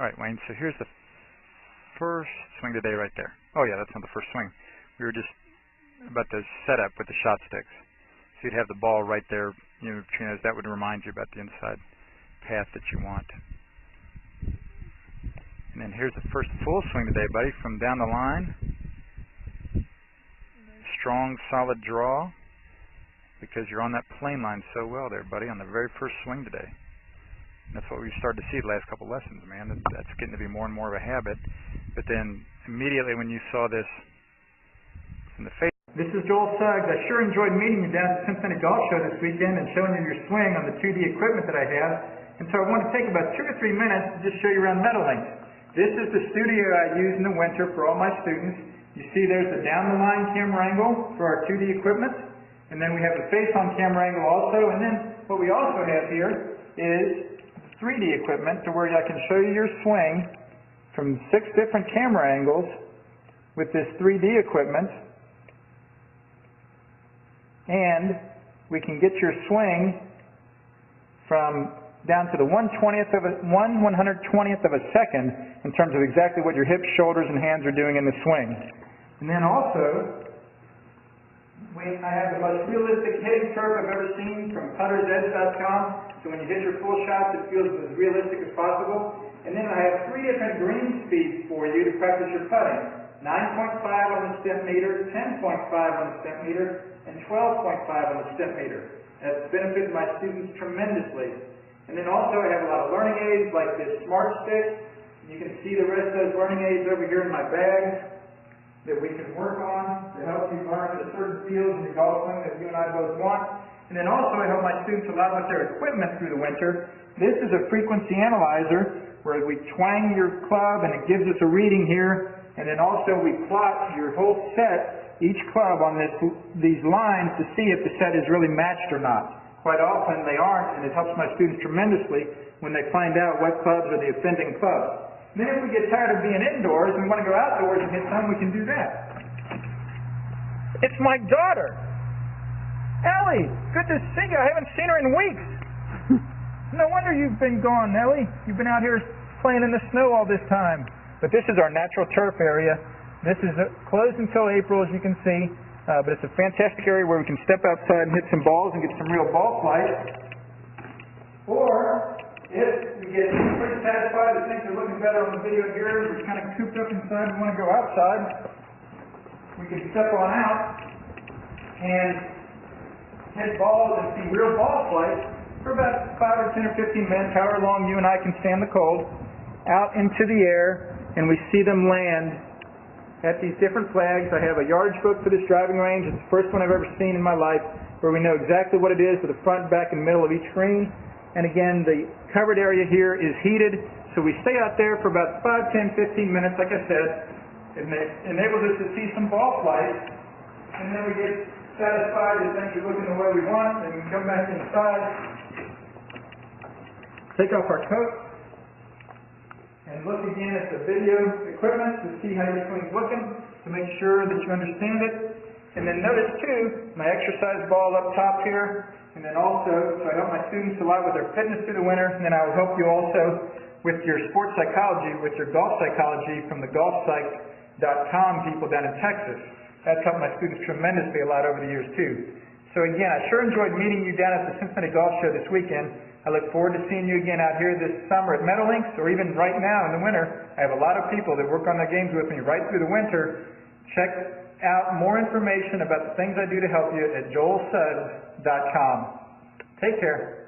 All right, Wayne, so here's the first swing today right there. Oh, yeah, that's not the first swing. We were just about to set up with the shot sticks. So you'd have the ball right there, between those. That would remind you about the inside path that you want. And then here's the first full swing today, buddy, from down the line. Strong, solid draw, because you're on that plane line so well there, buddy, on the very first swing today. And that's what we've started to see the last couple lessons, man. That's getting to be more and more of a habit. But then immediately when you saw this in the face. This is Joel Suggs. I sure enjoyed meeting you down at the Cincinnati Golf Show this weekend and showing you your swing on the 2D equipment that I have. And so I want to take about 2 or 3 minutes to just show you around Meadowlinks. This is the studio I use in the winter for all my students. You see there's the down-the-line camera angle for our 2D equipment. And then we have the face-on camera angle also. And then what we also have here is 3D equipment to where I can show you your swing from 6 different camera angles with this 3D equipment. And we can get your swing from down to the 1/120th of a second in terms of exactly what your hips, shoulders, and hands are doing in the swing. And then also, I have the most realistic hitting curve I've ever seen from puttersedge.com. So when you hit your full shots, it feels as realistic as possible. And then I have 3 different green speeds for you to practice your putting. 9.5 on the step meter, 10.5 on the step meter, and 12.5 on the step meter. That's benefited my students tremendously. And then also I have a lot of learning aids like this Smart Stick. You can see the rest of those learning aids over here in my bag that we can work on to help you learn the certain fields in your golf swing that you and I both want. And then also I help my students a lot with their equipment through the winter. This is a frequency analyzer where we twang your club and it gives us a reading here. And then also we plot your whole set, each club on these lines to see if the set is really matched or not. Quite often they aren't, and it helps my students tremendously when they find out what clubs are the offending clubs. Then if we get tired of being indoors and we want to go outdoors and hit some, we can do that. It's my daughter, Ellie. Good to see you. I haven't seen her in weeks. No wonder you've been gone, Ellie. You've been out here playing in the snow all this time. But this is our natural turf area. This is closed until April, as you can see. But it's a fantastic area where we can step outside and hit some balls and get some real ball flight. Or, if we get pretty satisfied that things are looking better on the video here, we're kind of cooped up inside and want to go outside, we can step on out and hit balls and see real ball flight for about 5 or 10 or 15 minutes, however long you and I can stand the cold, out into the air, and we see them land at these different flags. I have a yardage book for this driving range. It's the first one I've ever seen in my life where we know exactly what it is for the front, back, and middle of each green. And again, the covered area here is heated, so we stay out there for about 5, 10, 15 minutes, like I said. It enables us to see some ball flight, and then we get satisfied that things are looking the way we want, and we come back inside, take off our coat, and look again at the video equipment to see how your swing's looking, to make sure that you understand it. And then notice too, my exercise ball up top here, and then also, so I help my students a lot with their fitness through the winter, and then I will help you also with your sports psychology, with your golf psychology from the golfpsych.com people down in Texas. That's helped my students tremendously a lot over the years too. So again, I sure enjoyed meeting you down at the Cincinnati Golf Show this weekend. I look forward to seeing you again out here this summer at Meadowlinks, or even right now in the winter. I have a lot of people that work on their games with me right through the winter. Check out more information about the things I do to help you at joelsuggs.com. Take care.